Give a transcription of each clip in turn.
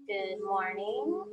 Good morning.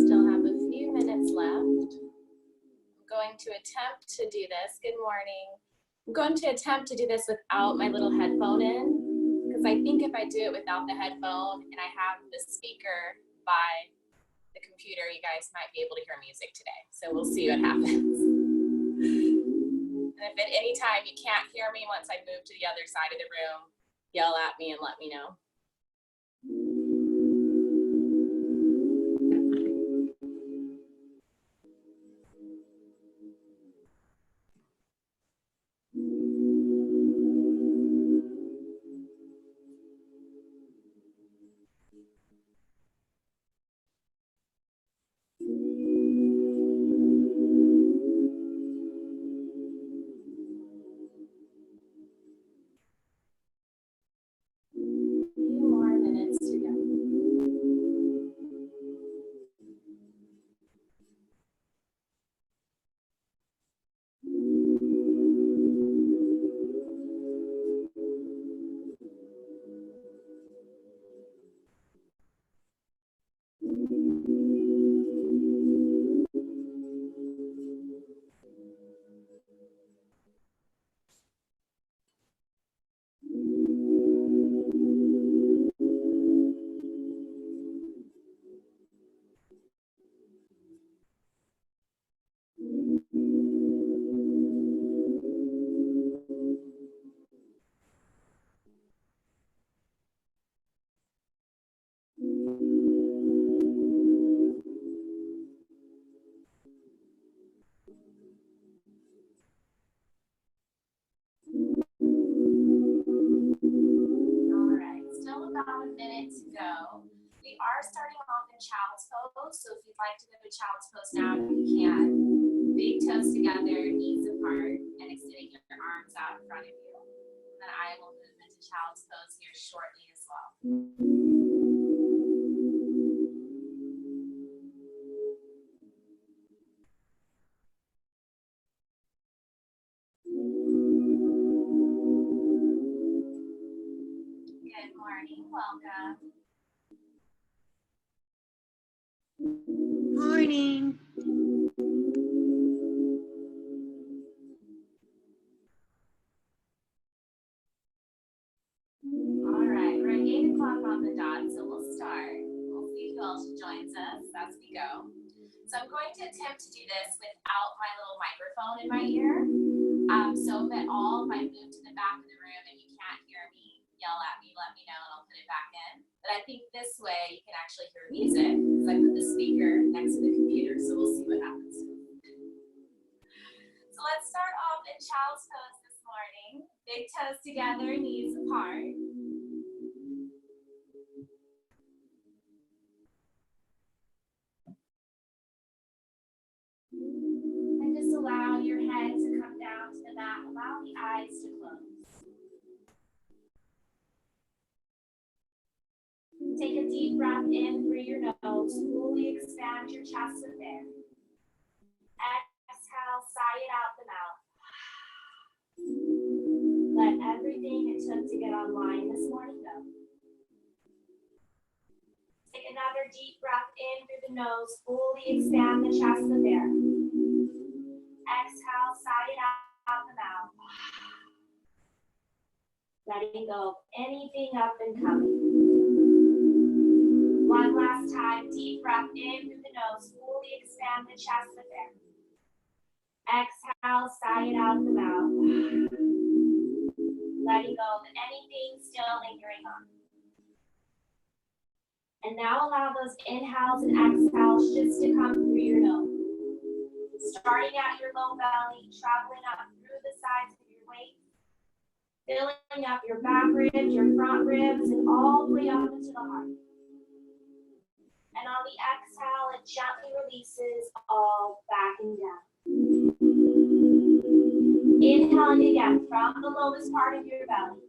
Still have a few minutes left. I'm going to attempt to do this. Good morning. I'm going to attempt to do this without my little headphone in, because I think if I do it without the headphone and I have the speaker by the computer, you guys might be able to hear music today. So we'll see what happens. And if at any time you can't hear me once I move to the other side of the room, yell at me and let me know. Still about a minute to go. We are starting off in child's pose, so if you'd like to go to child's pose now, you can. Big toes together, knees apart, and extending your arms out in front of you. And then I will move into child's pose here shortly as well. Good morning, welcome. Morning. All right, we're at 8 o'clock on the dot, so we'll start. We'll see who else joins us as we go. So I'm going to attempt to do this without my little microphone in my ear. So if at all, if I move to the back of the room and you can't hear me, yell at me, let me know, and I'll put it back in. But I think this way you can actually hear music because I put the speaker next to the computer, so we'll see what happens. So let's start off in child's pose this morning. Big toes together, knees apart. And just allow your head to come down to the mat. Allow the eyes to close. Take a deep breath in through your nose. Fully expand your chest with air. Exhale, sigh it out the mouth. Let everything it took to get online this morning go. Take another deep breath in through the nose. Fully expand the chest with air. Exhale, sigh it out the mouth. Letting go of anything up and coming. One last time, deep breath in through the nose. Fully expand the chest with air. Exhale, sigh it out the mouth. Letting go of anything still lingering on. And now allow those inhales and exhales just to come through your nose. Starting at your low belly, traveling up through the sides of your waist, filling up your back ribs, your front ribs, and all the way up into the heart. And on the exhale, it gently releases all back and down. Inhaling again from the lowest part of your belly.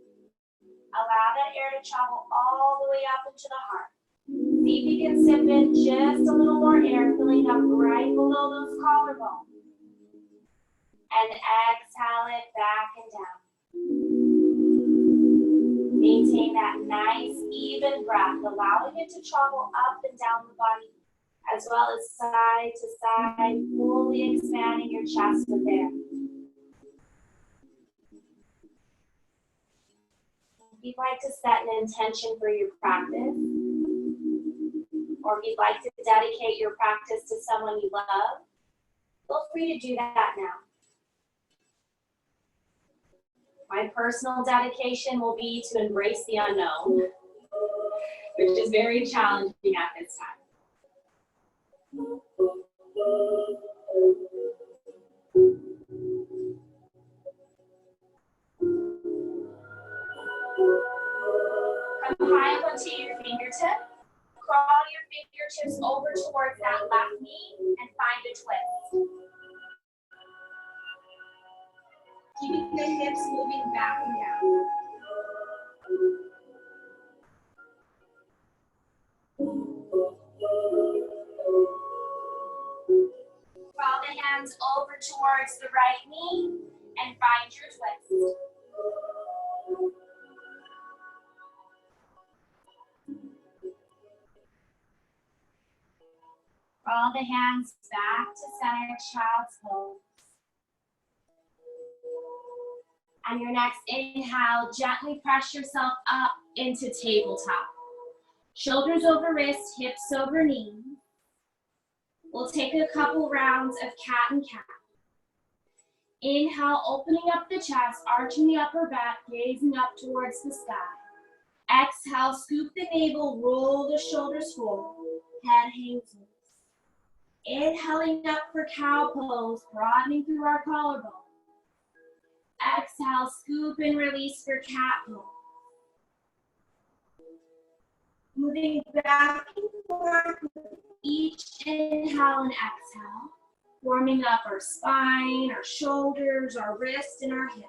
Allow that air to travel all the way up into the heart. See if you can sip in just a little more air, filling up right below those collarbones. And exhale it back and down. Maintain that nice, even breath, allowing it to travel up and down the body, as well as side to side, fully expanding your chest with air. If you'd like to set an intention for your practice, or if you'd like to dedicate your practice to someone you love, feel free to do that now. My personal dedication will be to embrace the unknown, which is very challenging at this time. Come high up onto your fingertip. Crawl your fingertips over towards that left knee and find a twist. Keeping the hips moving back and down. Crawl the hands over towards the right knee and find your twist. Crawl the hands back to center, child's pose. On your next inhale, gently press yourself up into tabletop. Shoulders over wrist, hips over knees. We'll take a couple rounds of cat and cat. Inhale, opening up the chest, arching the upper back, gazing up towards the sky. Exhale, scoop the navel, roll the shoulders forward, head hangs loose. Inhaling up for cow pose, broadening through our collarbone. Exhale, scoop and release for cat pose. Moving back and forth with each inhale and exhale, warming up our spine, our shoulders, our wrists, and our hips.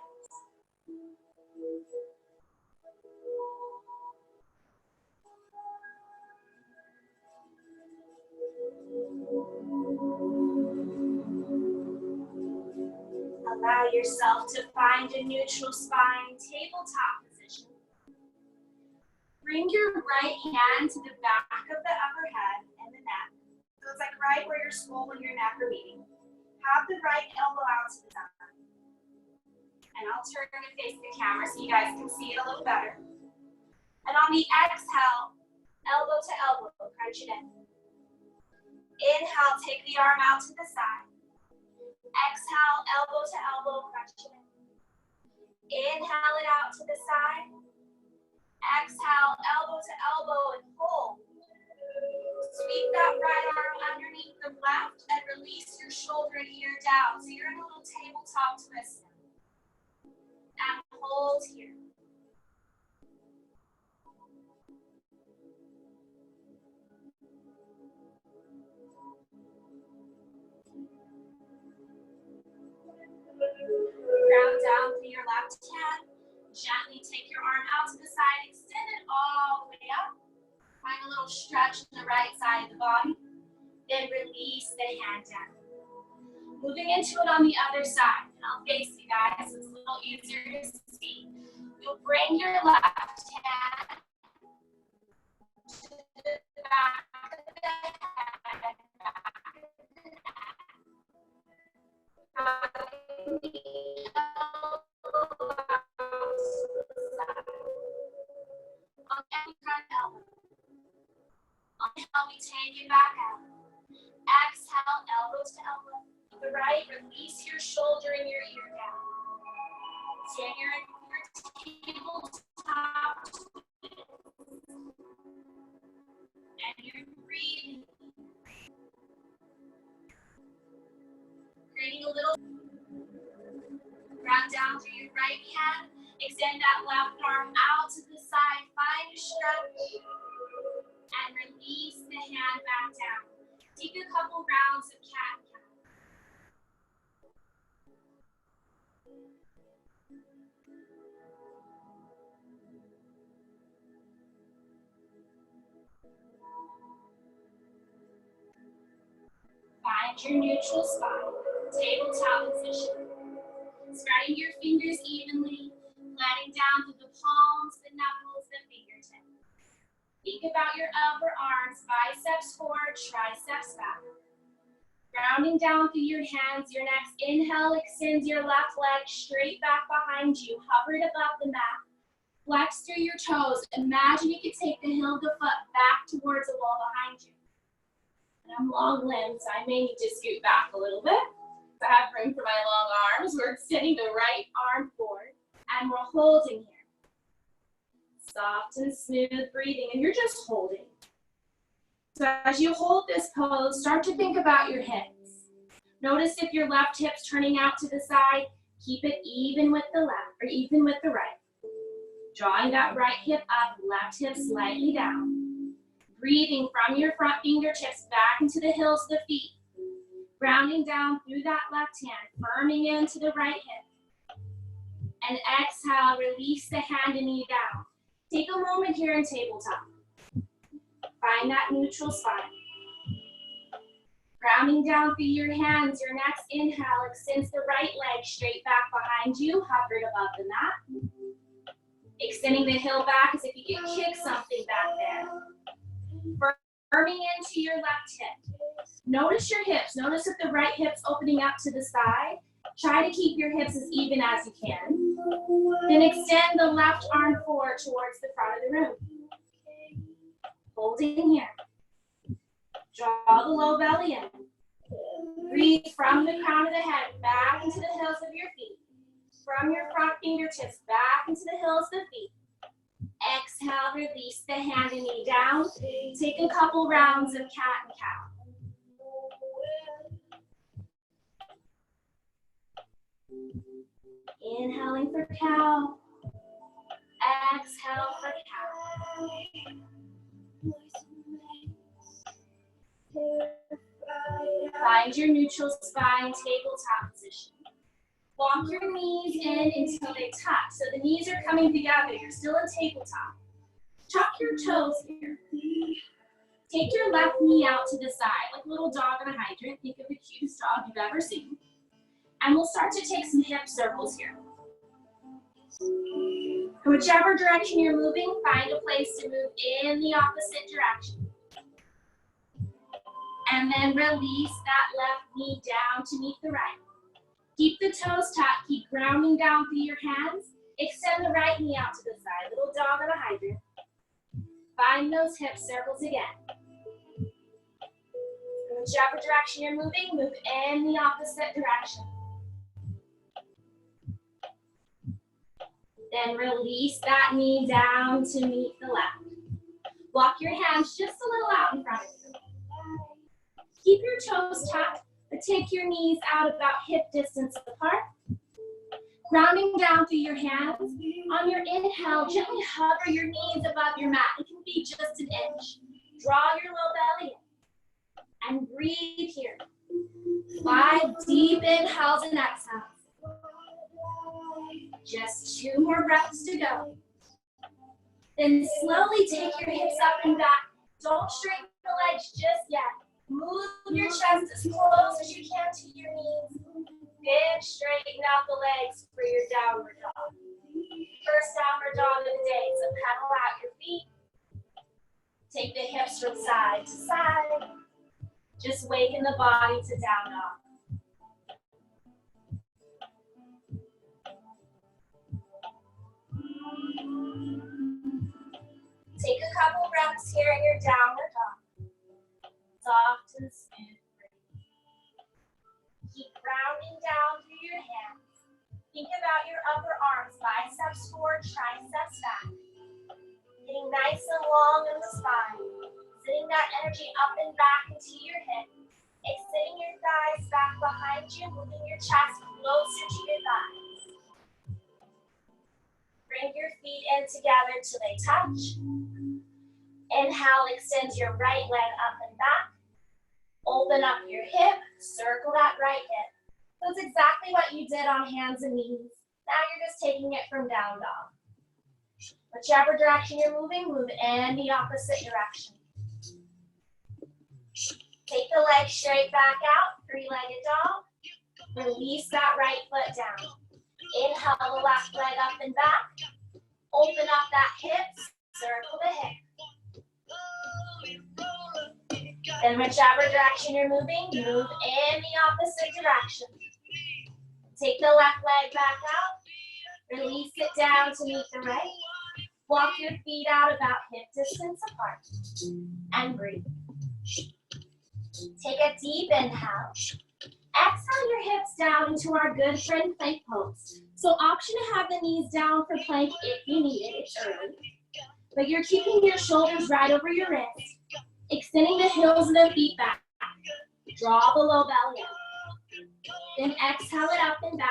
Allow yourself to find a neutral spine, tabletop position. Bring your right hand to the back of the upper head and the neck. So it's like right where your skull and your neck are meeting. Have the right elbow out to the side. And I'll turn to face the camera so you guys can see it a little better. And on the exhale, elbow to elbow, crunch it in. Inhale, take the arm out to the side. Exhale, elbow to elbow, crunch it in. Inhale it out to the side. Exhale, elbow to elbow, and pull. Sweep that right arm underneath the left and release your shoulder and ear down. So you're in a little tabletop twist. And hold here. Ground down through your left hand. Gently take your arm out to the side, extend it all the way up. Find a little stretch on the right side of the body. Then release the hand down. Moving into it on the other side. And I'll face you guys so it's a little easier to see. You'll bring your left hand to the back of the head, back of the neck. Inhale, we take it back out. Exhale, elbows to elbow. The right, release your shoulder and your ear down. Stand your tabletop. and you're breathing. Creating a little ground down through your right hand. Extend that left arm out to the side. Find a stretch. And release the hand back down. Take a couple rounds of cat and cow. Find your neutral spot, tabletop position. Spreading your fingers evenly, letting down through the palms, the knuckles, the fingertips. Think about your upper arms, biceps forward, triceps back. Grounding down through your hands, your next inhale extends your left leg straight back behind you, hovered above the mat. Flex through your toes. Imagine you could take the heel of the foot back towards the wall behind you. And I'm long limbed, so I may need to scoot back a little bit. So I have room for my long arms. We're extending the right arm forward, and we're holding here. Soft and smooth breathing, and you're just holding. So as you hold this pose, start to think about your hips. Notice if your left hip's turning out to the side, keep it even with the left, or even with the right. Drawing that right hip up, left hip slightly down. Breathing from your front fingertips back into the heels of the feet. Grounding down through that left hand, firming into the right hip. And exhale, release the hand and knee down. Take a moment here in tabletop. Find that neutral spot. Grounding down through your hands, your next inhale extends the right leg straight back behind you, hovered above the mat. Extending the heel back as if you could kick something back there. Firming into your left hip. Notice your hips. Notice if the right hip's opening up to the side. Try to keep your hips as even as you can. Then extend the left arm forward towards the front of the room. Holding here. Draw the low belly in. Breathe from the crown of the head back into the heels of your feet. From your front fingertips back into the heels of the feet. Exhale, release the hand and knee down. Take a couple rounds of cat and cow. Inhaling for cow. Exhale for cow. Find your neutral spine, tabletop position. Walk your knees in until they touch. So the knees are coming together. You're still in tabletop. Tuck your toes here. Take your left knee out to the side, like a little dog on a hydrant. Think of the cutest dog you've ever seen. And we'll start to take some hip circles here. Whichever direction you're moving, find a place to move in the opposite direction. And then release that left knee down to meet the right. Keep the toes tucked, keep grounding down through your hands. Extend the right knee out to the side, little dog on a hydrant. Find those hip circles again. Whichever direction you're moving, move in the opposite direction. Then release that knee down to meet the left. Walk your hands just a little out in front of you. Keep your toes tucked, but take your knees out about hip distance apart. Grounding down through your hands. On your inhale, gently hover your knees above your mat. It can be just an inch. Draw your low belly in. And breathe here. 5 deep inhales and exhales. Just 2 more breaths to go. Then slowly take your hips up and back. Don't straighten the legs just yet. Move your chest as close as you can to your knees. Then straighten out the legs for your downward dog. First downward dog of the day. So pedal out your feet. Take the hips from side to side. Just waken the body to down dog. Take a couple breaths here in your downward dog. Soft and smooth breathing. Keep grounding down through your hands. Think about your upper arms, biceps forward, triceps back. Getting nice and long in the spine. Sitting that energy up and back into your hips. Extending your thighs back behind you, moving your chest closer to your thighs. Bring your feet in together till they touch. Inhale, extend your right leg up and back. Open up your hip, circle that right hip. That's exactly what you did on hands and knees. Now you're just taking it from down dog. Whichever direction you're moving, move in the opposite direction. Take the leg straight back out, three-legged dog. Release that right foot down. Inhale the left leg up and back. Open up that hip, circle the hip. Then whichever direction you're moving, move in the opposite direction. Take the left leg back out. Release it down to meet the right. Walk your feet out about hip distance apart. And breathe. Take a deep inhale. Exhale your hips down into our good friend plank pose. So option to have the knees down for plank if you need it, it's early. But you're keeping your shoulders right over your wrists. Extending the heels of the feet back. Draw the low belly in. Then exhale it up and back.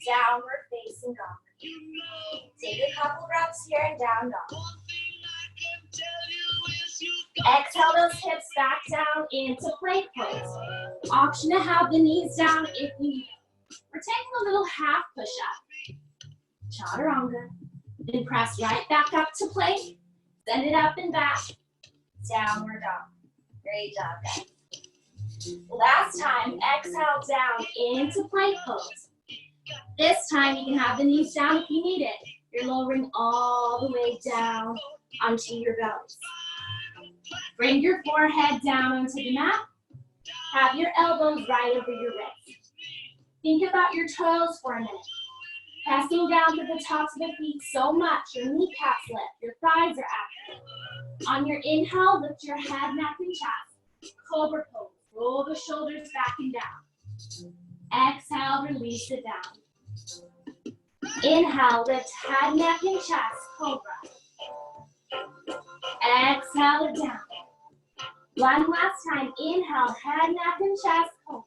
Downward facing dog. Take a couple breaths here and down dog. Exhale those hips back down into plank pose. Option to have the knees down if you need it. We're taking a little half push-up. Chaturanga. Then press right back up to plank. Send it up and back. Downward dog. Great job, guys. Last time, exhale down into plank pose. This time, you can have the knees down if you need it. You're lowering all the way down onto your bellies. Bring your forehead down onto the mat. Have your elbows right over your wrists. Think about your toes for a minute. Pressing down to the tops of the feet so much, your kneecaps lift, your thighs are active. On your inhale, lift your head, neck, and chest. Cobra pose. Roll the shoulders back and down. Exhale, release it down. Inhale, lift head, neck, and chest. Cobra. Exhale it down. One last time. Inhale, head, neck, and chest. Cobra.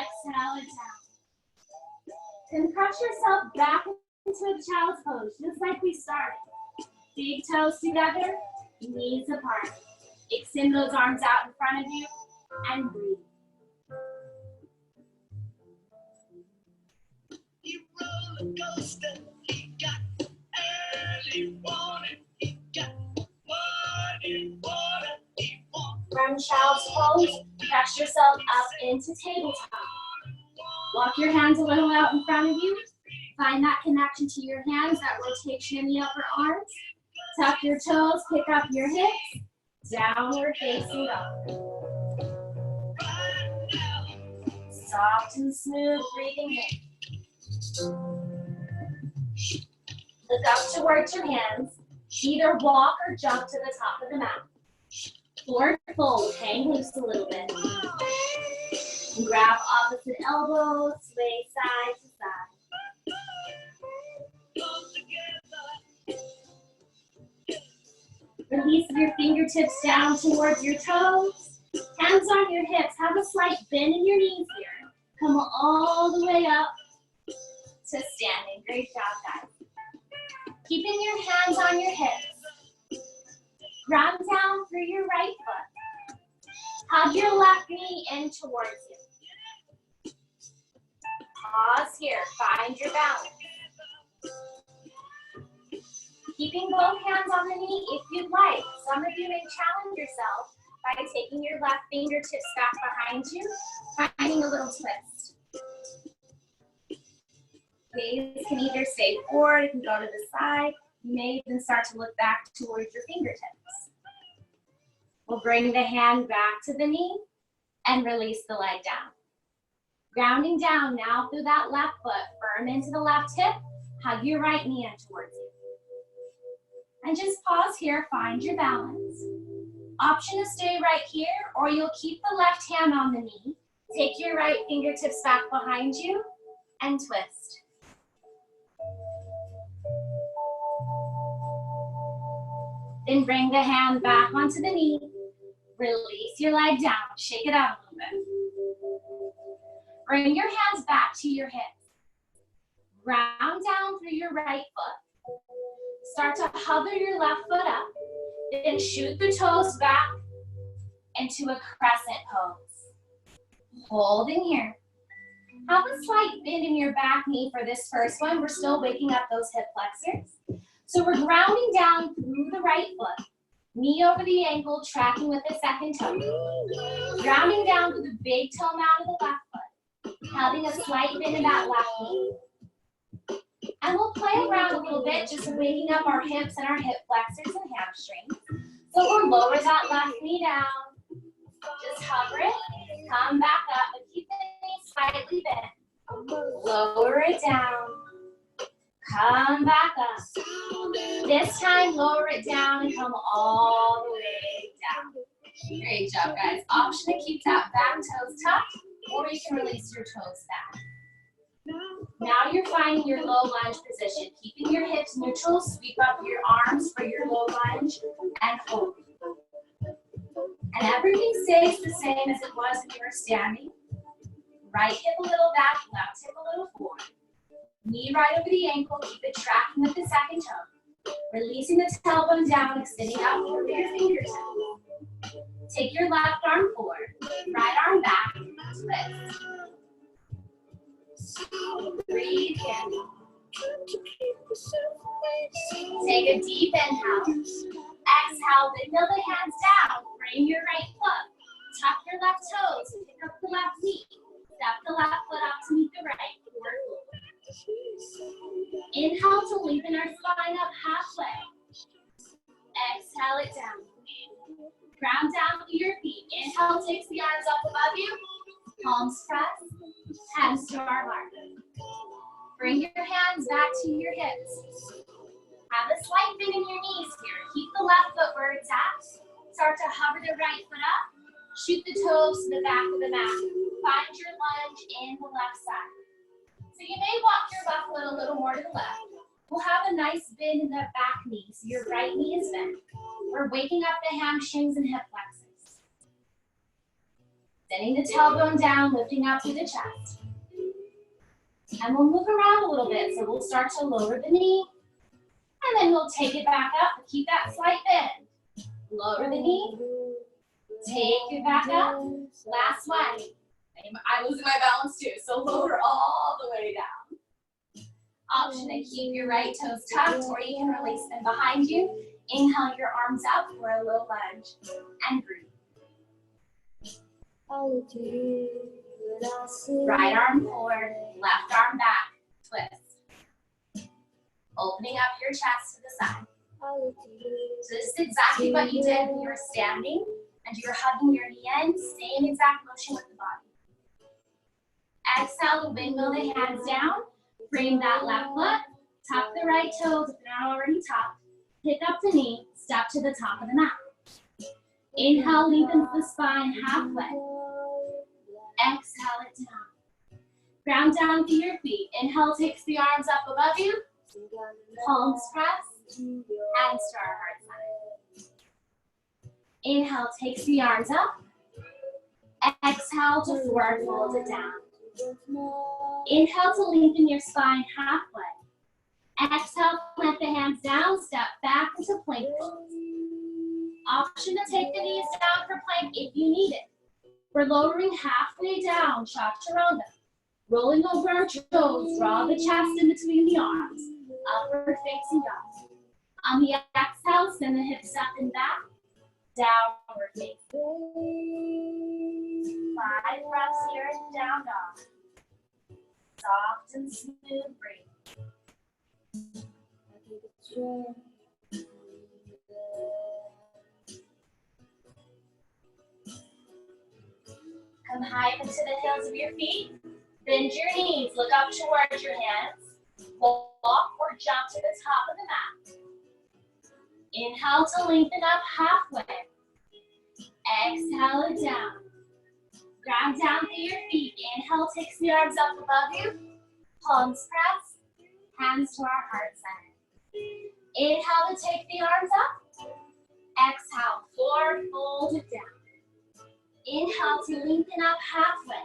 Exhale it down. Then press yourself back into a child's pose, just like we started. Big toes together, knees apart. Extend those arms out in front of you and breathe. From child's pose, press yourself up into tabletop. Walk your hands a little out in front of you. Find that connection to your hands, that rotation in the upper arms. Tuck your toes, pick up your hips. Downward facing dog. Soft and smooth breathing in. Look up towards your hands. Either walk or jump to the top of the mat. Forward fold, hang loose a little bit. Grab opposite elbows, sway side to side. Release your fingertips down towards your toes. Hands on your hips. Have a slight bend in your knees here. Come all the way up to standing. Great job, guys. Keeping your hands on your hips. Ground down through your right foot. Hug your left knee in towards you. Pause here. Find your balance. Keeping both hands on the knee if you'd like. Some of you may challenge yourself by taking your left fingertips back behind you, finding a little twist. Gaze can either stay forward, it can go to the side. You may even start to look back towards your fingertips. We'll bring the hand back to the knee and release the leg down. Grounding down now through that left foot, firm into the left hip, hug your right knee in towards you. And just pause here, find your balance. Option to stay right here, or you'll keep the left hand on the knee. Take your right fingertips back behind you and twist. Then bring the hand back onto the knee. Release your leg down. Shake it out a little bit. Bring your hands back to your hips. Round down through your right foot. Start to hover your left foot up. Then shoot the toes back into a crescent pose. Hold in here. Have a slight bend in your back knee for this first one. We're still waking up those hip flexors. So we're grounding down through the right foot. Knee over the ankle, tracking with the second toe. Grounding down through the big toe mound of the left foot. Having a slight bend in that left knee. And we'll play around a little bit, just waking up our hips and our hip flexors and hamstrings. So we'll lower that left knee down. Just hover it. Come back up, but keep the knee slightly bent. Lower it down. Come back up. This time, lower it down and come all the way down. Great job, guys. Option to keep that back toes tucked, or you can release your toes back. Now you're finding your low lunge position. Keeping your hips neutral, sweep up your arms for your low lunge, and hold. And everything stays the same as it was when you were standing. Right hip a little back, left hip a little forward. Knee right over the ankle, keep it tracking with the second toe. Releasing the tailbone down, extending out through your fingertips. Take your left arm forward, right arm back, twist. Breathe in. Take a deep inhale. Exhale, windmill the hands down. Bring your right foot. Tuck your left toes. Pick up the left knee. Step the left foot out to meet the right. Inhale to lengthen our spine up halfway. Exhale it down. Ground down through your feet. Inhale takes the arms up above you. Palms press. Hands to our heart. Bring your hands back to your hips. Have a slight bend in your knees here. Keep the left foot where it's at. Start to hover the right foot up. Shoot the toes to the back of the mat. Find your lunge in the left side. So you may walk your left foot a little more to the left. We'll have a nice bend in the back knee, so your right knee is bent. We're waking up the hamstrings and hip flexors. Sending the tailbone down, lifting out through the chest. And we'll move around a little bit, so we'll start to lower the knee. And then we'll take it back up, keep that slight bend. Lower the knee, take it back up. Last one. I'm losing my balance too, so lower all the way down. Option to keep your right toes tucked, or you can release them behind you. Inhale your arms up for a low lunge, and breathe. Right arm forward, left arm back, twist. Opening up your chest to the side. So this is exactly what you did when you were standing, and you're hugging your knee in, same exact motion with the body. Exhale to windmill the hands down. Bring that left foot. Tuck the right toes if they're not already tucked. Pick up the knee. Step to the top of the mat. Inhale, lengthens the spine halfway. Exhale it down. Ground down through your feet. Inhale takes the arms up above you. Palms press. Hands to our heart side. Inhale takes the arms up. Exhale to forward fold it down. Inhale to lengthen your spine halfway. Exhale, let the hands down, step back into plank pose. Option to take the knees down for plank if you need it. We're lowering halfway down, chaturanga. Rolling over our toes, draw the chest in between the arms. Upward facing dog. On the exhale, send the hips up and back. Downward facing. 5 breaths here in down dog. Soft and smooth breathe. Come high into the heels of your feet. Bend your knees. Look up towards your hands. Walk or jump to the top of the mat. Inhale to lengthen up halfway. Exhale it down. Ground down through your feet. Inhale takes the arms up above you. Palms press. Hands to our heart center. Inhale to take the arms up. Inhale to lengthen up halfway.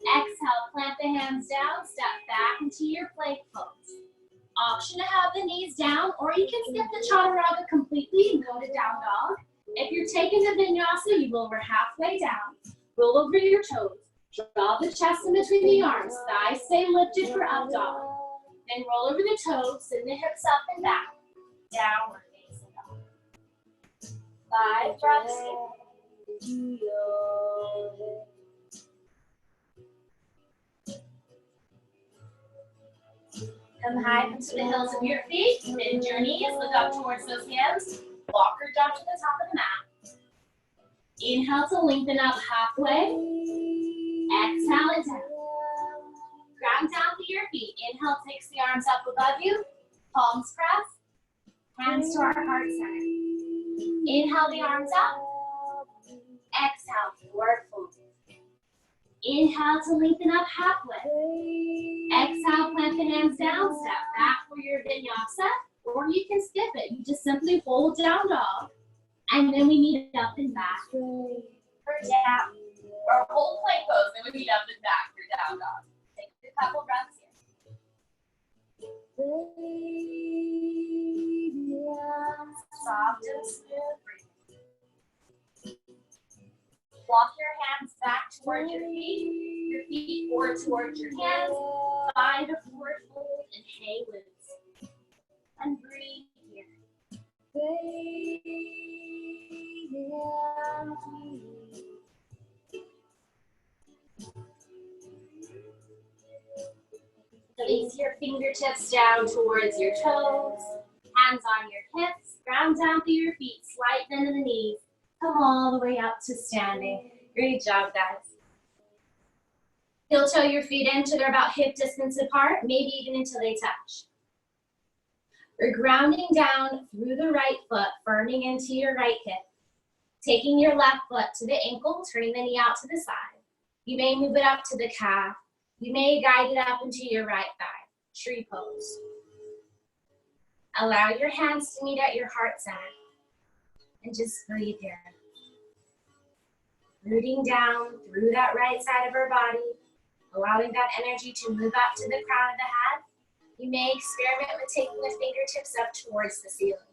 Exhale, plant the hands down, step back into your plank pose. Option to have the knees down, or you can skip the chaturanga completely and go to down dog. If you're taking the vinyasa, you lower halfway down. Roll over your toes. Draw the chest in between the arms. Thighs stay lifted for up dog. Then roll over the toes, send the hips up and back. Downward facing dog. 5 breaths here. Come high into the heels of your feet. Bend your knees, look up towards those hands. Walk or jump to the top of the mat. Inhale to lengthen up halfway. Exhale it down. Ground down to your feet. Inhale takes the arms up above you. Palms press. Hands to our heart center. Inhale the arms up. Exhale, forward fold. Inhale to lengthen up halfway. Exhale, plant the hands down, step back for your vinyasa, or you can skip it. You just simply hold down dog, and then we meet up and back for down. Or hold plank pose, then we meet up and back for down dog. Take a couple breaths here. Soft and smooth breathing. Walk your hands back towards your feet forward towards your hands. Find a forward fold and hang loose. And breathe here. Release your fingertips down towards your toes. Hands on your hips. Ground down through your feet. Slight bend in the knees. Come all the way up to standing. Great job, guys. Heel toe your feet in till they're about hip distance apart, maybe even until they touch. We're grounding down through the right foot, firming into your right hip. Taking your left foot to the ankle, turning the knee out to the side. You may move it up to the calf. You may guide it up into your right thigh. Tree pose. Allow your hands to meet at your heart center. And just breathe here. Rooting down through that right side of our body, allowing that energy to move up to the crown of the head. You may experiment with taking the fingertips up towards the ceiling.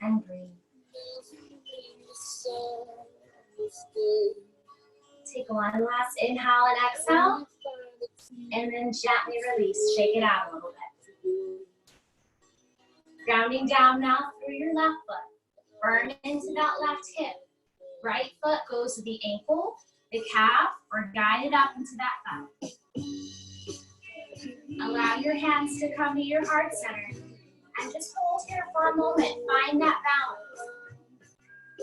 And breathe. Take one last inhale and exhale. And then gently release. Shake it out a little bit. Grounding down now through your left foot. Firm into that left hip. Right foot goes to the ankle, the calf, or guide it up into that thigh. Allow your hands to come to your heart center. And just hold here for a moment. Find that balance.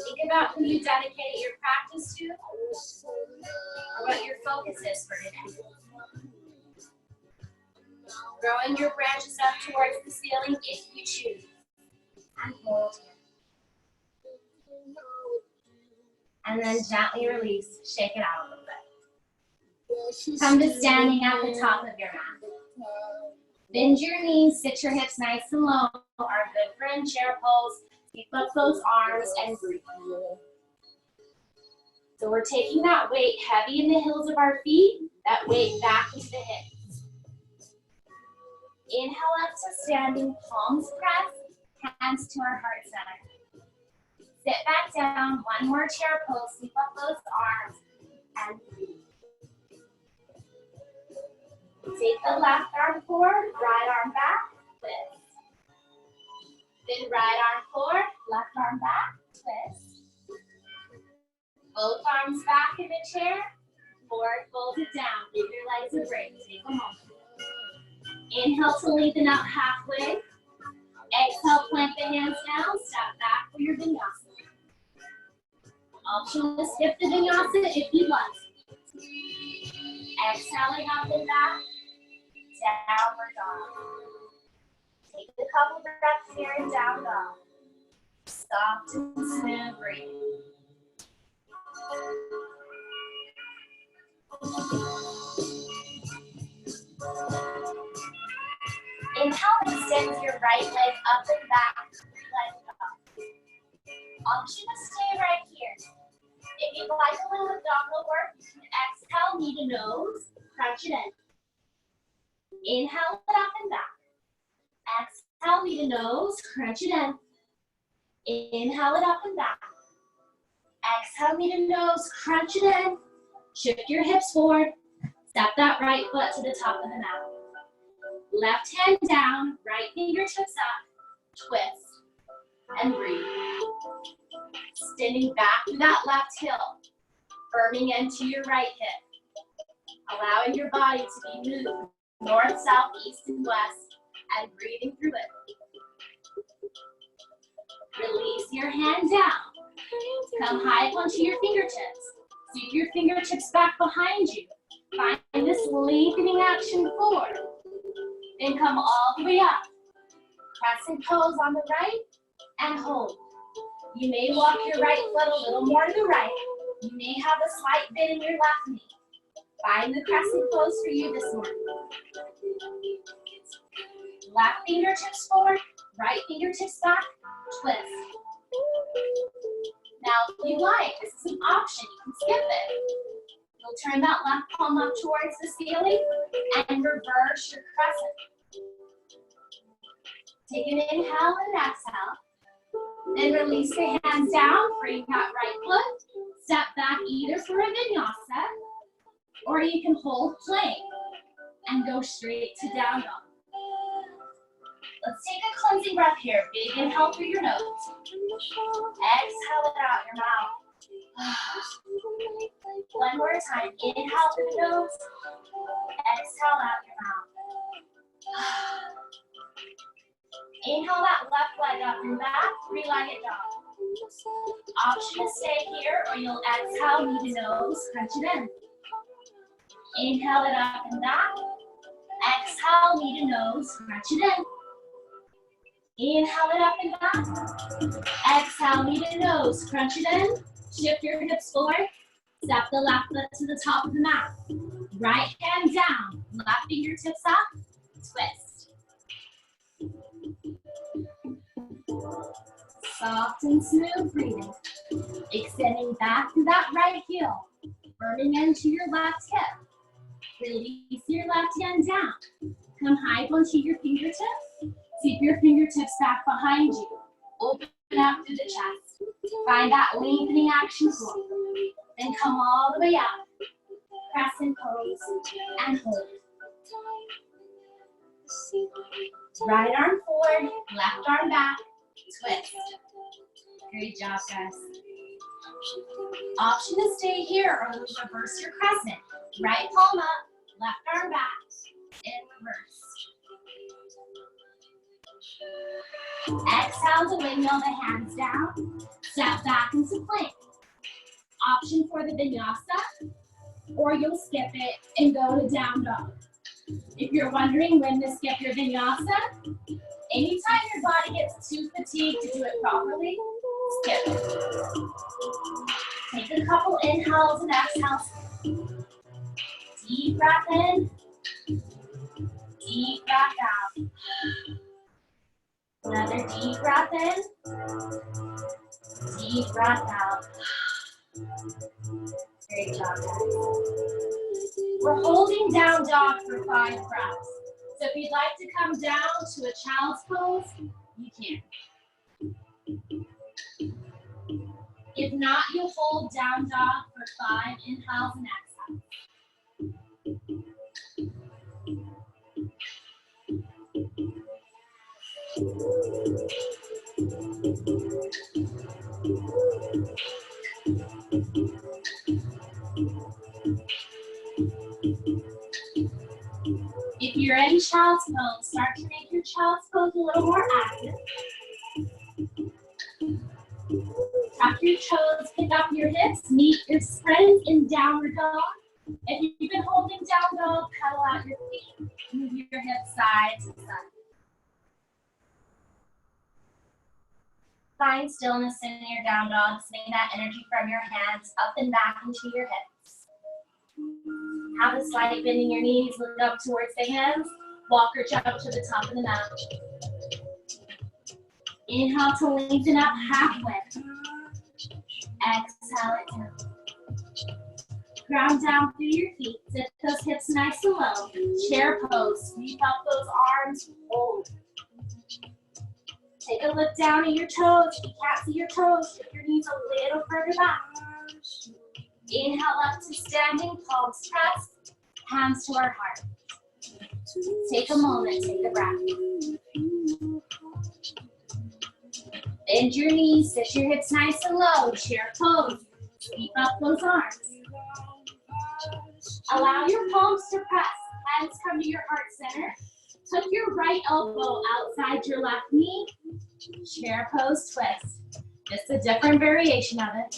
Think about who you dedicated your practice to, or what your focus is for today. Growing your branches up towards the ceiling if you choose. And hold here. And then gently release. Shake it out a little bit. Come to standing at the top of your mat. Bend your knees, sit your hips nice and low. Our good friend chair pose. Keep up those arms and breathe. So we're taking that weight heavy in the heels of our feet, that weight back into the hips. Inhale up to standing, palms press, hands to our heart center. Sit back down, one more chair pose, sweep up those arms, and breathe. Take the left arm forward, right arm back, twist. Then right arm forward, left arm back, twist. Both arms back in the chair, forward, fold it down, give your legs a break, take a moment. Inhale to lengthen up halfway. Exhale, plant the hands down, step back for your vinyasa. Option to skip the vinyasa if you'd like. Exhaling up and back, downward dog. Take a couple breaths here in down dog. Soft and smooth breathing. Inhale, extend your right leg up and back, leg up. Option to stay right here. If you'd like a little abdominal work, you can exhale, knee to nose, crunch it in. Inhale it up and back. Exhale, knee to nose, crunch it in. Inhale it up and back. Exhale, knee to nose, crunch it in. Shift your hips forward. Step that right foot to the top of the mat. Left hand down, right fingertips up, twist, and breathe. Extending back through that left heel, firming into your right hip. Allowing your body to be moved north, south, east, and west, and breathing through it. Release your hand down. Come high up onto your fingertips. Sweep your fingertips back behind you. Find this lengthening action forward. Then come all the way up. Press and pose on the right and hold. You may walk your right foot a little more to the right. You may have a slight bend in your left knee. Find the crescent pose for you this morning. Left fingertips forward, right fingertips back, twist. Now, if you like, this is an option. You can skip it. You'll turn that left palm up towards the ceiling and reverse your crescent. Take an inhale and exhale. Then release the hands down, bring that right foot, step back either for a vinyasa, or you can hold plank and go straight to down dog. Let's take a cleansing breath here. Big inhale through your nose. Exhale it out your mouth. One more time. Inhale through the nose. Exhale out your mouth. Inhale that left leg up and back, three-legged dog. Option to stay here, or you'll exhale, knee to nose, crunch it in. Inhale it up and back. Exhale, knee to nose, crunch it in. Inhale it up and back. Exhale, knee to nose, crunch it in. Shift your hips forward. Step the left foot to the top of the mat. Right hand down, left fingertips up, twist. Soft and smooth breathing. Extending back to that right heel. Firming into your left hip. Release your left hand down. Come high onto your fingertips. Keep your fingertips back behind you. Open up through the chest. Find that lengthening action forward. Then come all the way up. Press and pose and hold. Right arm forward, left arm back, twist. Great job, guys. Option to stay here or reverse your crescent. Right palm up, left arm back, and reverse. Exhale to windmill the hands down. Step back into plank. Option for the vinyasa, or you'll skip it and go to down dog. If you're wondering when to skip your vinyasa, anytime your body gets too fatigued to do it properly, skip it. Take a couple inhales and exhales. Deep breath in, deep breath out. Another deep breath in, deep breath out. Great job, guys. We're holding down dog for 5 breaths. So if you'd like to come down to a child's pose, you can. If not, you'll hold down dog for 5 inhales and exhales. If you're in child's pose, start to make your child's pose a little more active. Tuck your toes, pick up your hips, meet your friends in downward dog. If you've been holding down dog, pedal out your feet. Move your hips side to side. Find stillness in your down dog, sending that energy from your hands up and back into your hips. Have a slight bend in your knees, look up towards the hands. Walk or jump to the top of the mat. Inhale to lengthen up halfway. Exhale it down. Ground down through your feet. Zip those hips nice and low. Chair pose. Sweep up those arms. Hold. Take a look down at your toes. If you can't see your toes, shift your knees a little further back. Inhale up to standing, palms pressed, hands to our heart. Take a moment, take a breath. Bend your knees, sit your hips nice and low, chair pose. Sweep up those arms. Allow your palms to press, hands come to your heart center. Tuck your right elbow outside your left knee. Chair pose twist. Just a different variation of it.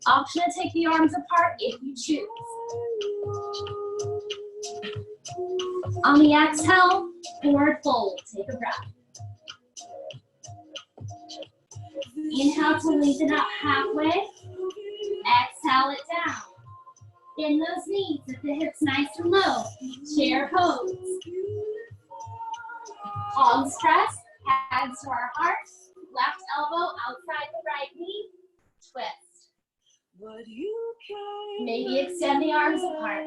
Option to take the arms apart if you choose. On the exhale, forward fold. Take a breath. Inhale to lengthen up halfway. Exhale it down. Bend those knees, sit the hips nice and low. Chair pose. Palms pressed, hands to our heart. Left elbow outside the right knee. Twist. Maybe extend the arms apart.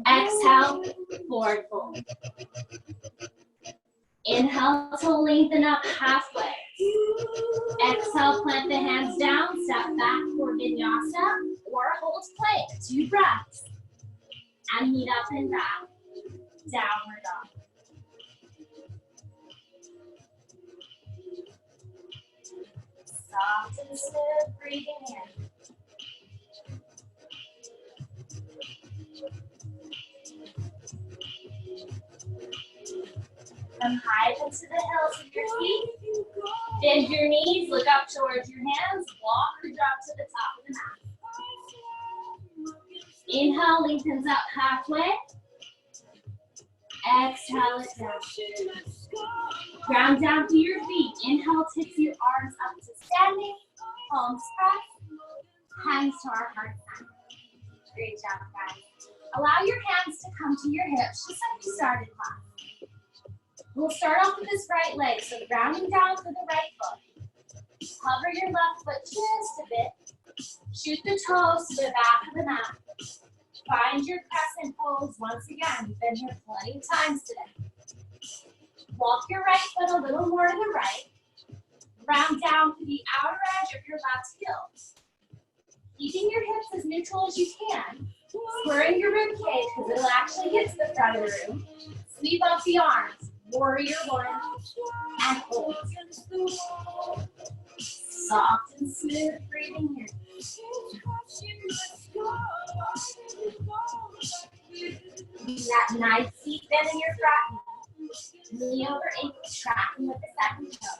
Exhale, forward fold. Inhale to lengthen up halfway. Exhale, plant the hands down, step back for vinyasa or hold plank. 2 breaths. And meet up and back. Downward dog. Soft and smooth breathing in. Come high into the hills of your feet. Bend your knees, look up towards your hands, walk or drop to the top of the mat. Inhale, lengthens up halfway. Exhale it down. Ground down to your feet. Inhale, take your arms up to standing. Palms pressed. Hands to our heart center. Great job, guys. Allow your hands to come to your hips, just like you started class. We'll start off with this right leg, so grounding down to the right foot. Hover your left foot just a bit. Shoot the toes to the back of the mat. Find your crescent pose once again. You've been here plenty of times today. Walk your right foot a little more to the right. Round down to the outer edge of your left heel. Keeping your hips as neutral as you can. Squaring your rib cage because it'll actually hit to the front of the room. Sweep up the arms. Warrior 1 and hold. Soft and smooth breathing here. That nice deep bend in your front knee. Knee over ankle, tracking with the second toe.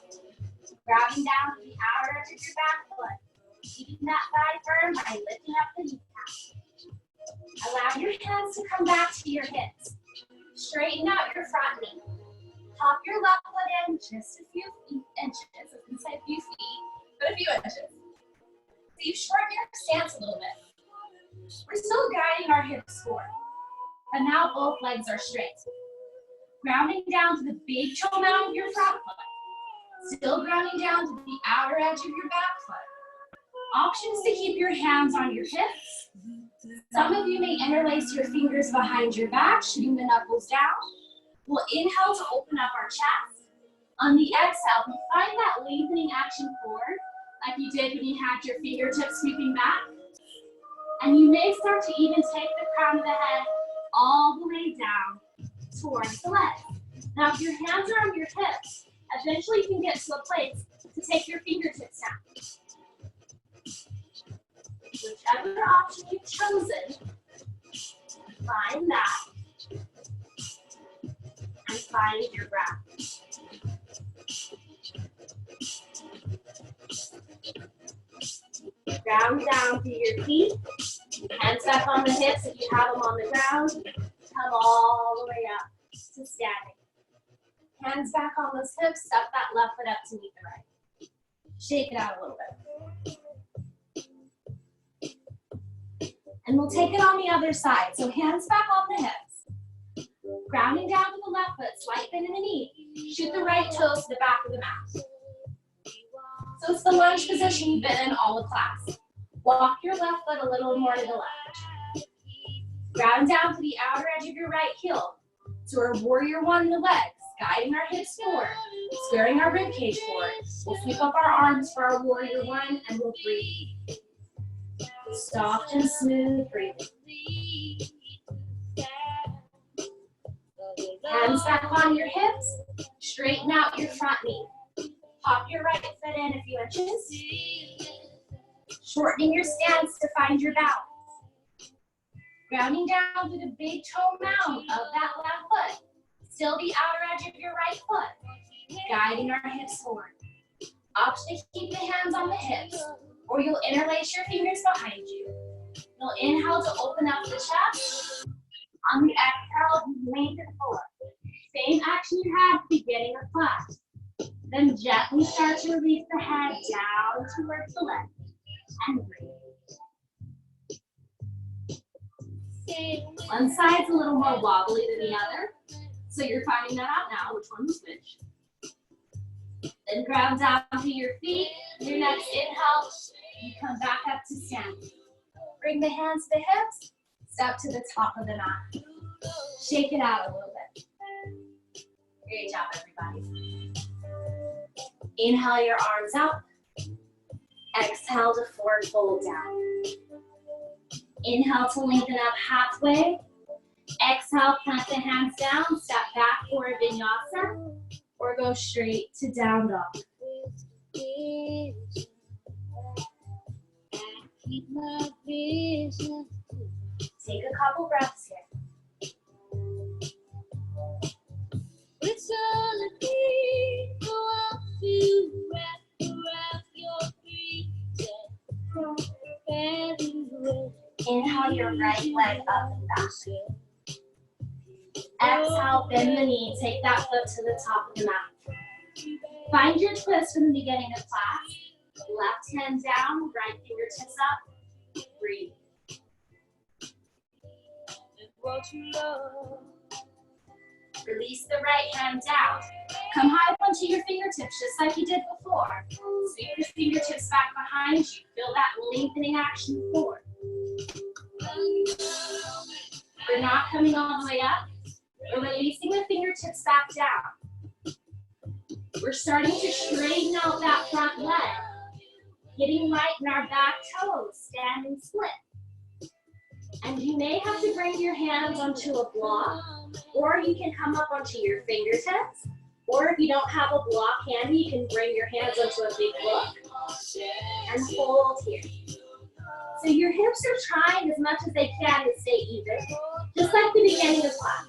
Grounding down to the outer edge of your back foot. Keeping that thigh firm by lifting up the kneecap. Allow your hands to come back to your hips. Straighten out your front knee. Pop your left foot in just a few inches. I was going to say a few feet, but a few inches. So you shorten your stance a little bit. We're still guiding our hips forward, but now both legs are straight. Grounding down to the big toe mound of your front foot. Still grounding down to the outer edge of your back foot. Options to keep your hands on your hips. Some of you may interlace your fingers behind your back, shooting the knuckles down. We'll inhale to open up our chest. On the exhale, we find that lengthening action forward, like you did when you had your fingertips sweeping back. And you may start to even take the crown of the head all the way down towards the legs. Now, if your hands are on your hips, eventually you can get to a place to take your fingertips down. Whichever option you've chosen, find that. And find your breath. Ground down to your feet. Hands back on the hips if you have them on the ground. Come all the way up to standing. Hands back on those hips. Step that left foot up to meet the right. Shake it out a little bit. And we'll take it on the other side. So hands back on the hips. Grounding down to the left foot, slight bend in the knee. Shoot the right toes to the back of the mat. So So it's the lunge position you've been in all the class. Walk your left foot a little more to the left. Ground down to the outer edge of your right heel. So we're warrior one in the legs, guiding our hips forward, squaring our rib cage forward. We'll sweep up our arms for our warrior one and we'll breathe. Soft and smooth breathing. Hands back on your hips, straighten out your front knee. Pop your right foot in a few inches. Shortening your stance to find your balance. Grounding down to the big toe mound of that left foot. Still the outer edge of your right foot. Guiding our hips forward. Option to keep the hands on the hips, or you'll interlace your fingers behind you. You'll inhale to open up the chest. On the exhale, you lengthen forward. Same action you had at the beginning of class. Then gently start to release the head down towards the left and breathe. One side's a little more wobbly than the other, so you're finding that out now, which one to switch. Then ground down to your feet. Your next inhale, you come back up to stand. Bring the hands to the hips, step to the top of the mat. Shake it out a little bit. Great job, everybody. Inhale your arms out. Exhale to forward fold down. Inhale to lengthen up halfway. Exhale, plant the hands down, step back for a vinyasa, or go straight to down dog. Take a couple breaths here. It's all a dream, go out to wrap around your breathing. Inhale your right leg up and back. Exhale, bend the knee, take that foot to the top of the mat. Find your twist from the beginning of class. Left hand down, right fingertips up. Breathe. Release the right hand down. Come high up onto your fingertips, just like you did before. Sweep your fingertips back behind you. Feel that lengthening action forward. We're not coming all the way up. We're releasing the fingertips back down. We're starting to straighten out that front leg. Getting light in our back toes, standing split. And you may have to bring your hands onto a block, or you can come up onto your fingertips, or if you don't have a block handy, you can bring your hands onto a big block and hold here. So your hips are trying as much as they can to stay even, just like the beginning of class.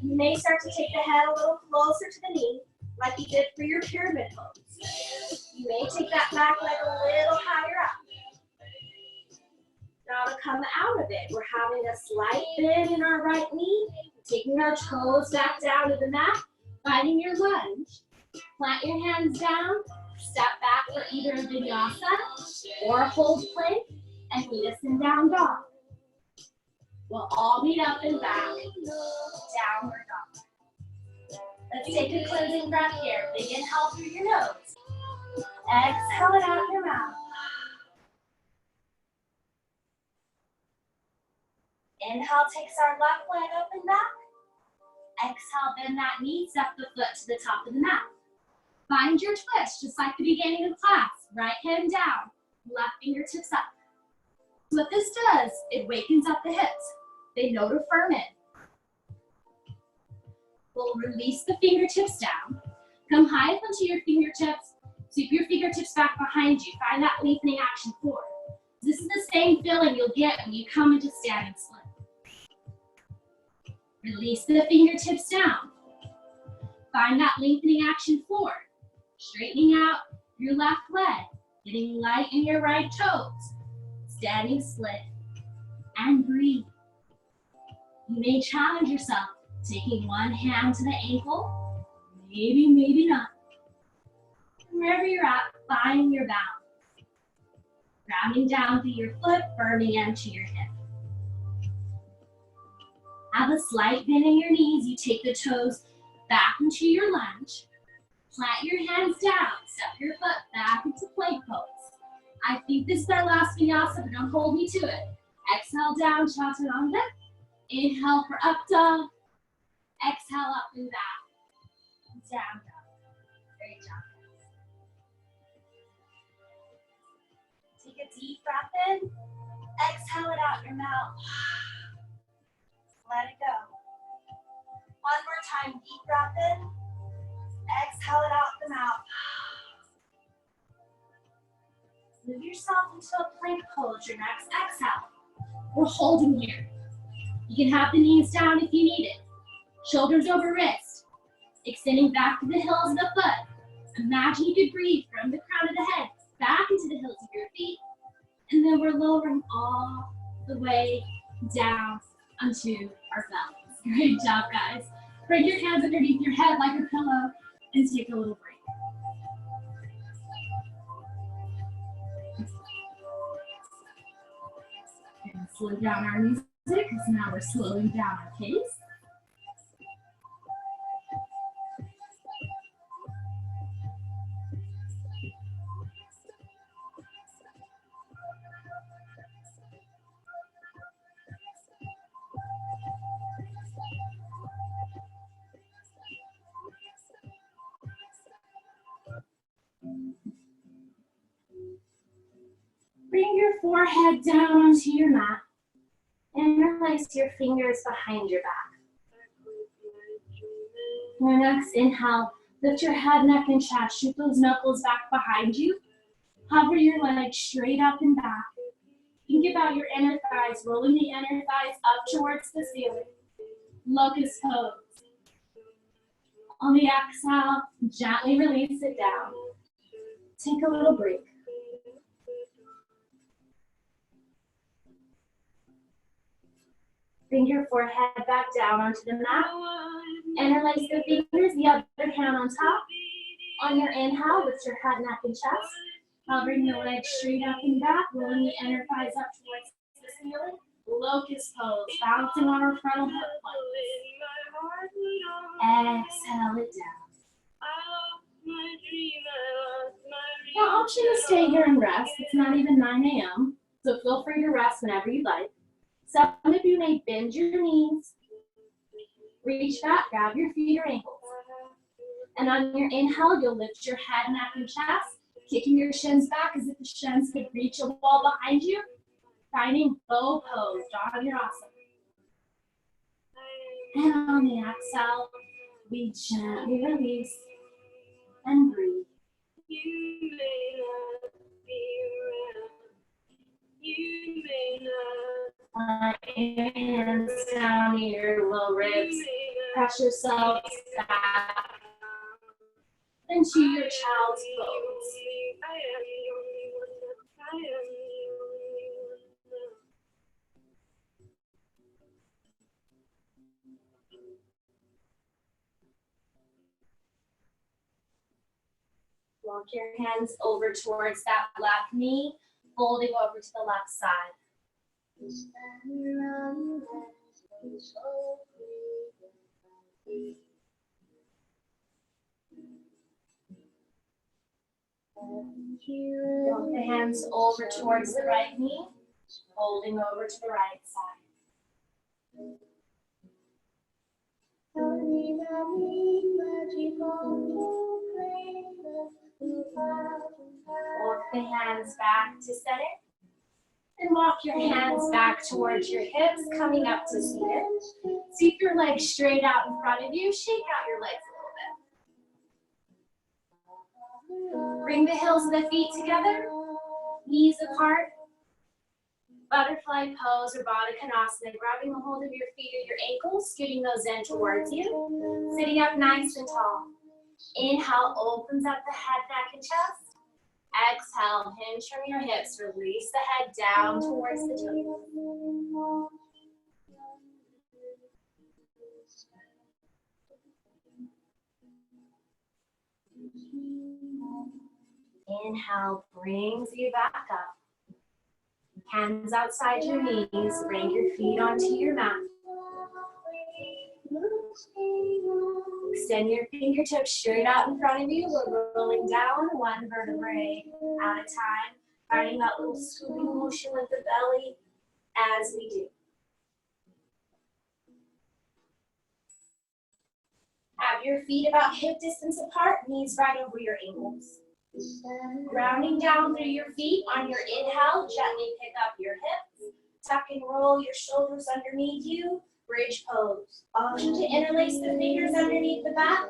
You may start to take the head a little closer to the knee, like you did for your pyramid pose. You may take that back leg a little higher up. Now to come out of it, we're having a slight bend in our right knee, taking our toes back down to the mat, finding your lunge. Plant your hands down, step back for either a vinyasa or a hold plank, and meet us in down dog. We'll all meet up and back, downward dog. Let's take a cleansing breath here. Big inhale through your nose. Exhale it out your mouth. Inhale takes our left leg up and back. Exhale, bend that knee, step the foot to the top of the mat. Find your twist, just like the beginning of class. Right hand down, left fingertips up. So what this does, it wakens up the hips. They know to firm in. We'll release the fingertips down. Come high up onto your fingertips. Sweep your fingertips back behind you. Find that lengthening action forward. This is the same feeling you'll get when you come into standing split. Release the fingertips down. Find that lengthening action forward. Straightening out your left leg. Getting light in your right toes. Standing split. And breathe. You may challenge yourself, taking one hand to the ankle. Maybe, maybe not. Wherever you're at, find your balance. Grounding down through your foot, firming into your hip. Have a slight bend in your knees. You take the toes back into your lunge. Plant your hands down, step your foot back into plank pose. I think this is our last vinyasa, but don't hold me to it. Exhale down, chaturanga. Inhale for up dog. Exhale up and back. Down dog. Great job. Take a deep breath in. Exhale it out your mouth. Let it go. One more time, deep breath in. Exhale it out the mouth. Move yourself into a plank pose, your next exhale. We're holding here. You can have the knees down if you need it. Shoulders over wrist. Extending back to the heels of the foot. Imagine you could breathe from the crown of the head back into the heels of your feet. And then we're lowering all the way down onto our bellies. Great job, guys. Bring your hands underneath your head like a pillow and take a little break. And slow down our music because now we're slowing down our pace. Bring your forehead down onto your mat and place your fingers behind your back. Your next inhale, lift your head, neck, and chest. Shoot those knuckles back behind you. Hover your legs straight up and back. Think about your inner thighs, rolling the inner thighs up towards the ceiling. Locust pose. On the exhale, gently release it down. Take a little break. Bring your forehead back down onto the mat. Interlace the fingers, the other hand on top. On your inhale, lift your head, neck, and chest. Hovering the legs straight up and back, rolling the inner thighs up towards the ceiling. Locust pose, bouncing on our frontal hip points. Exhale it down. Now, option to stay here and rest. It's not even 9 a.m., so feel free to rest whenever you like. Some of you may bend your knees, reach back, grab your feet or ankles. And on your inhale, you'll lift your head, neck, and chest, kicking your shins back as if the shins could reach a wall behind you. Finding bow pose, Dhanurasana. And on the exhale, we gently release and breathe. You may not be around. You may not. Your hands down your low ribs. Press yourself back into your child's pose. Walk your hands over towards that left knee, folding over to the left side. Walk the hands over towards the right knee, folding over to the right side. Walk the hands back to center. And walk your hands back towards your hips, coming up to seated. Keep your legs straight out in front of you. Shake out your legs a little bit. Bring the heels of the feet together, knees apart. Butterfly pose or Baddha Konasana, grabbing a hold of your feet or your ankles, scooting those in towards you. Sitting up nice and tall. Inhale, opens up the head, neck, and chest. Exhale, hinge from your hips, release the head down towards the toes. Inhale brings you back up. Hands outside your knees, bring your feet onto your mat. Extend your fingertips straight out in front of you. We're rolling down one vertebrae at a time, finding that little scooping motion with the belly as we do. Have your feet about hip distance apart, knees right over your ankles. Grounding down through your feet on your inhale, gently pick up your hips. Tuck and roll your shoulders underneath you. Bridge pose. Option to interlace the fingers underneath the back.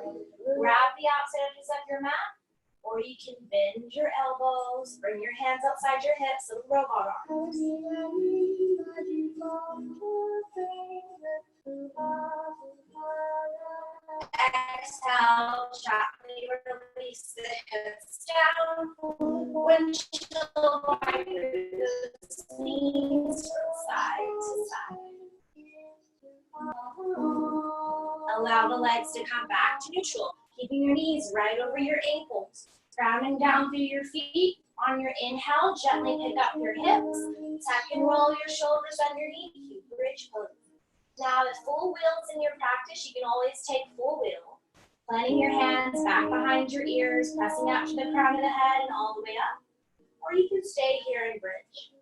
Grab the outside edges of your mat. Or you can bend your elbows, bring your hands outside your hips, little robot arms. Exhale, gently release the hips down. Windshield wipers, knees from side to side. Allow the legs to come back to neutral, keeping your knees right over your ankles. Grounding down through your feet. On your inhale, gently pick up your hips. Tuck and roll your shoulders underneath you. Bridge pose. Now, with full wheels in your practice, you can always take full wheel. Planting your hands back behind your ears, pressing out to the crown of the head and all the way up. Or you can stay here and bridge.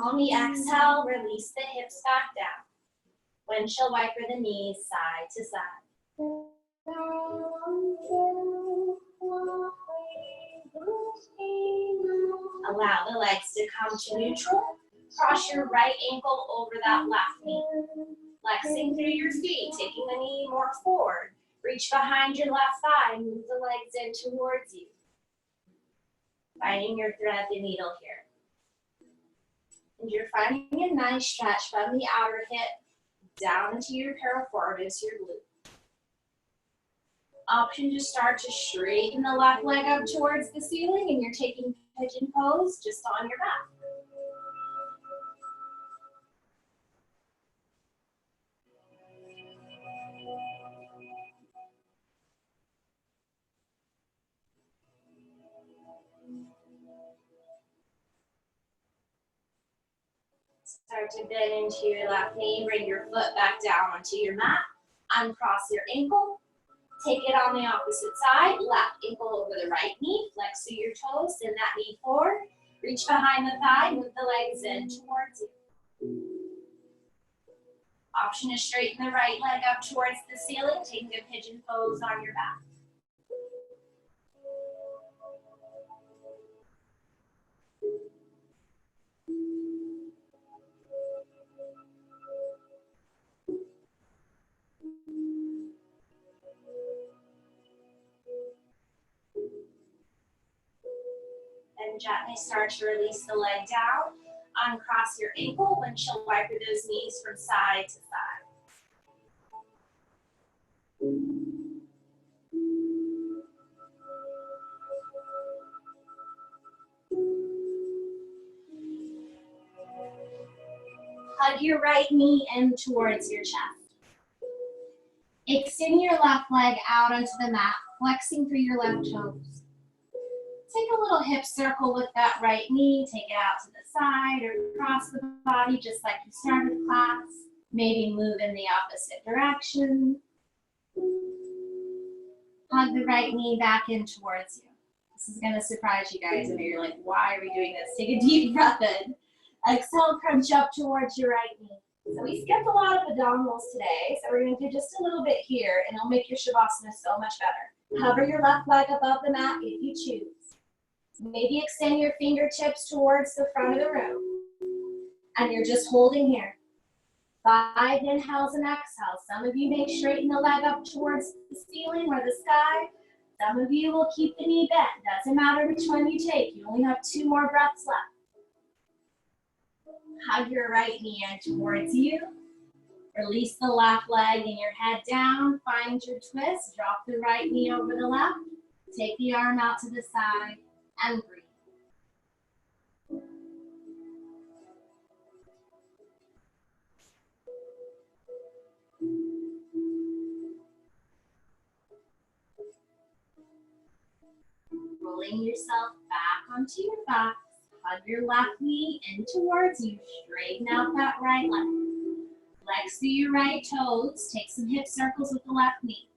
On the exhale, release the hips back down. Windshield wiper the knees side to side. Allow the legs to come to neutral. Cross your right ankle over that left knee. Flexing through your feet, taking the knee more forward. Reach behind your left thigh, move the legs in towards you. Finding your thread the needle here. And you're finding a nice stretch from the outer hip down into your piriformis, your glute. Option to start to straighten the left leg up towards the ceiling, and you're taking pigeon pose just on your back. Start to bend into your left knee, bring your foot back down onto your mat, uncross your ankle, take it on the opposite side, left ankle over the right knee, flex through your toes, send that knee forward, reach behind the thigh, move the legs in towards you. Option to straighten the right leg up towards the ceiling, taking a pigeon pose on your back. And gently start to release the leg down. Uncross your ankle, windshield wiper those knees from side to side. Hug your right knee in towards your chest. Extend your left leg out onto the mat, flexing through your left toes. Take a little hip circle with that right knee. Take it out to the side or across the body just like you started class. Maybe move in the opposite direction. Hug the right knee back in towards you. This is going to surprise you guys. I know you're like, why are we doing this? Take a deep breath in. Exhale, crunch up towards your right knee. So we skipped a lot of abdominals today. So we're going to do just a little bit here, and it'll make your Shavasana so much better. Hover your left leg above the mat if you choose. Maybe extend your fingertips towards the front of the room. And you're just holding here. 5 inhales and exhales. Some of you may straighten the leg up towards the ceiling or the sky. Some of you will keep the knee bent. Doesn't matter which one you take. You only have 2 more breaths left. Hug your right knee in towards you. Release the left leg and your head down. Find your twist. Drop the right knee over the left. Take the arm out to the side and breathe. Rolling yourself back onto your back. Hug your left knee in towards you. Straighten out that right leg. Flex through your right toes. Take some hip circles with the left knee.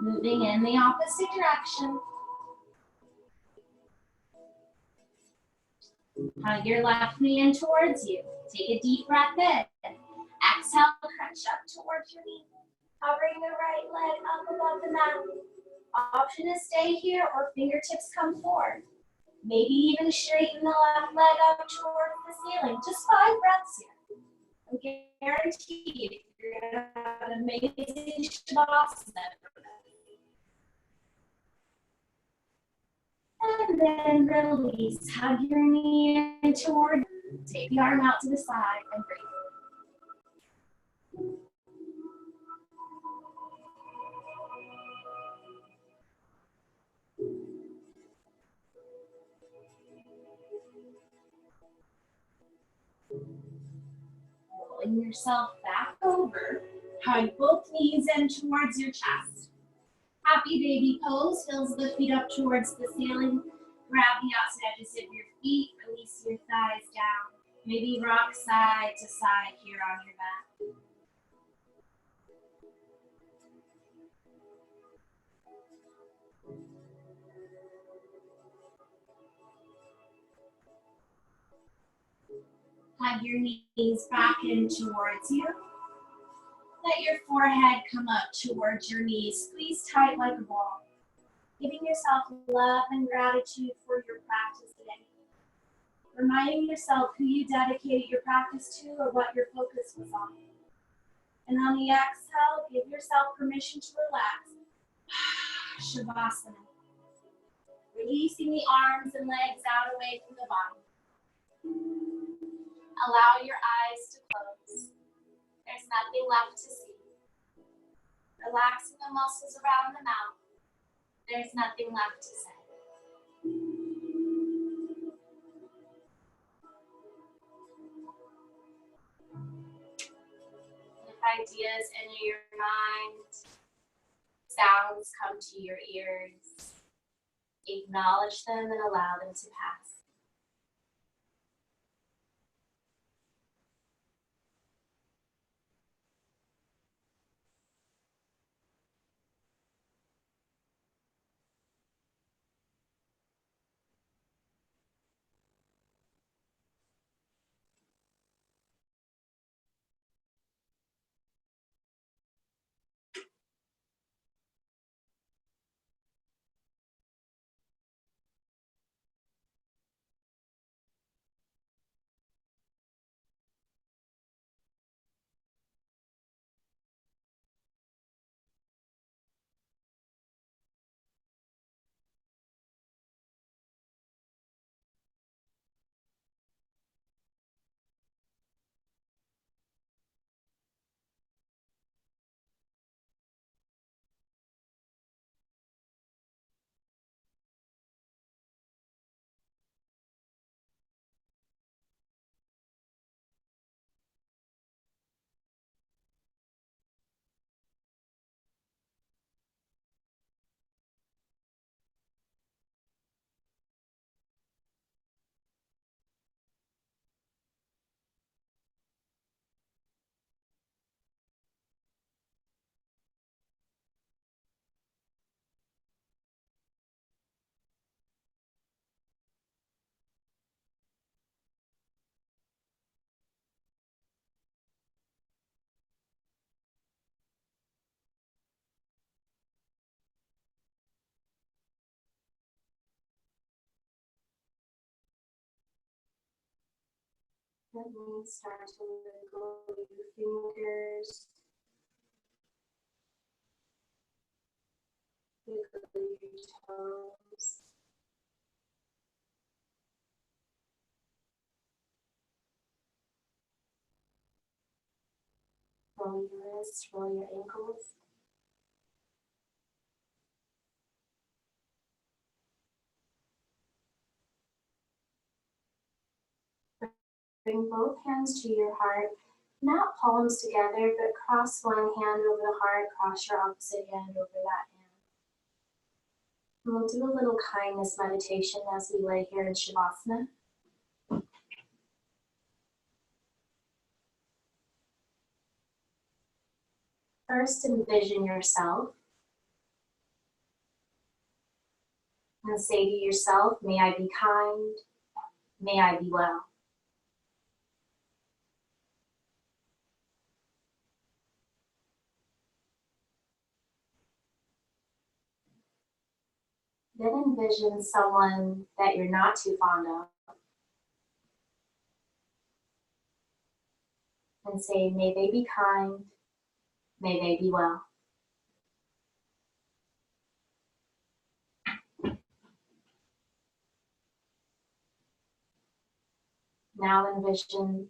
Moving in the opposite direction. Hug your left knee in towards you. Take a deep breath in. Exhale, crunch up towards your knee. Hovering the right leg up above the mat. Option is stay here or fingertips come forward. Maybe even straighten the left leg up towards the ceiling. Just 5 breaths here. I guarantee you, you're going to have an amazing Shavasana. And then release. Hug your knee in toward. Take the arm out to the side and breathe. Rolling yourself back over. Hug both knees in towards your chest. Happy baby pose. Heels of the feet up towards the ceiling. Grab the outside edges of your feet. Release your thighs down. Maybe rock side to side here on your back. Hug your knees back in towards you. Let your forehead come up towards your knees. Squeeze tight like a ball. Giving yourself love and gratitude for your practice today. Reminding yourself who you dedicated your practice to or what your focus was on. And on the exhale, give yourself permission to relax. Shavasana. Releasing the arms and legs out away from the body. Allow your eyes to close. There's nothing left to see. Relaxing the muscles around the mouth. There's nothing left to say. If ideas enter your mind, sounds come to your ears, acknowledge them and allow them to pass. That means start to wiggle your fingers, wiggle your toes. Roll your wrists, roll your ankles. Bring both hands to your heart, not palms together, but cross one hand over the heart, cross your opposite hand over that hand. And we'll do a little kindness meditation as we lay here in Shavasana. First, envision yourself and say to yourself, may I be kind, may I be well. Then envision someone that you're not too fond of and say, may they be kind, may they be well. Now envision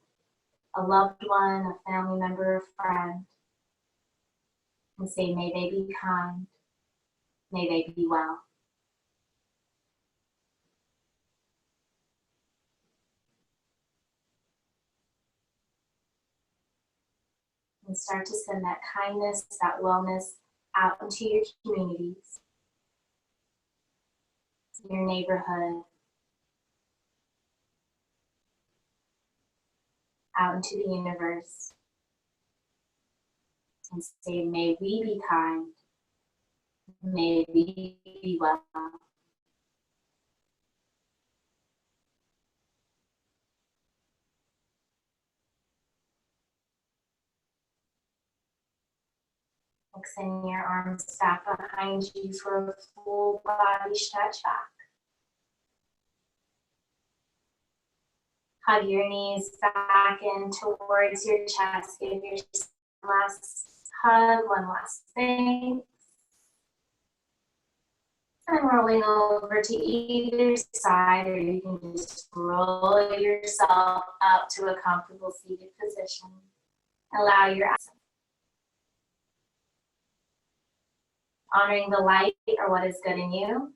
a loved one, a family member, a friend, and say, may they be kind, may they be well. And start to send that kindness, that wellness out into your communities, your neighborhood, out into the universe, and say, may we be kind, may we be well. Extend your arms back behind you for a full body stretch back. Hug your knees back in towards your chest. Give yourself one last hug, one last thanks. And rolling over to either side, or you can just roll yourself up to a comfortable seated position. Allow your eyes. Honoring the light or what is good in you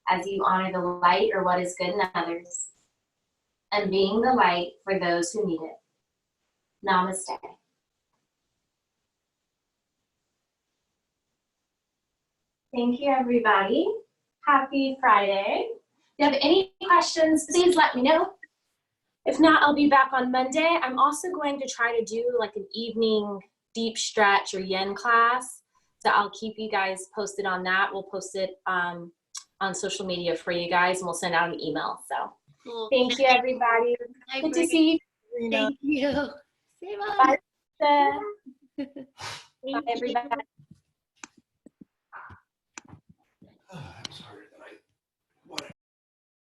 as you honor the light or what is good in others, and being the light for those who need it. Namaste. Thank you, everybody. Happy Friday. If you have any questions, please let me know. If not, I'll be back on Monday. I'm also going to try to do like an evening deep stretch or yen class. So I'll keep you guys posted on that. We'll post it on social media for you guys, and we'll send out an email. So cool. Thank you, everybody. Good to see you. Thank you. Bye. Bye, everybody.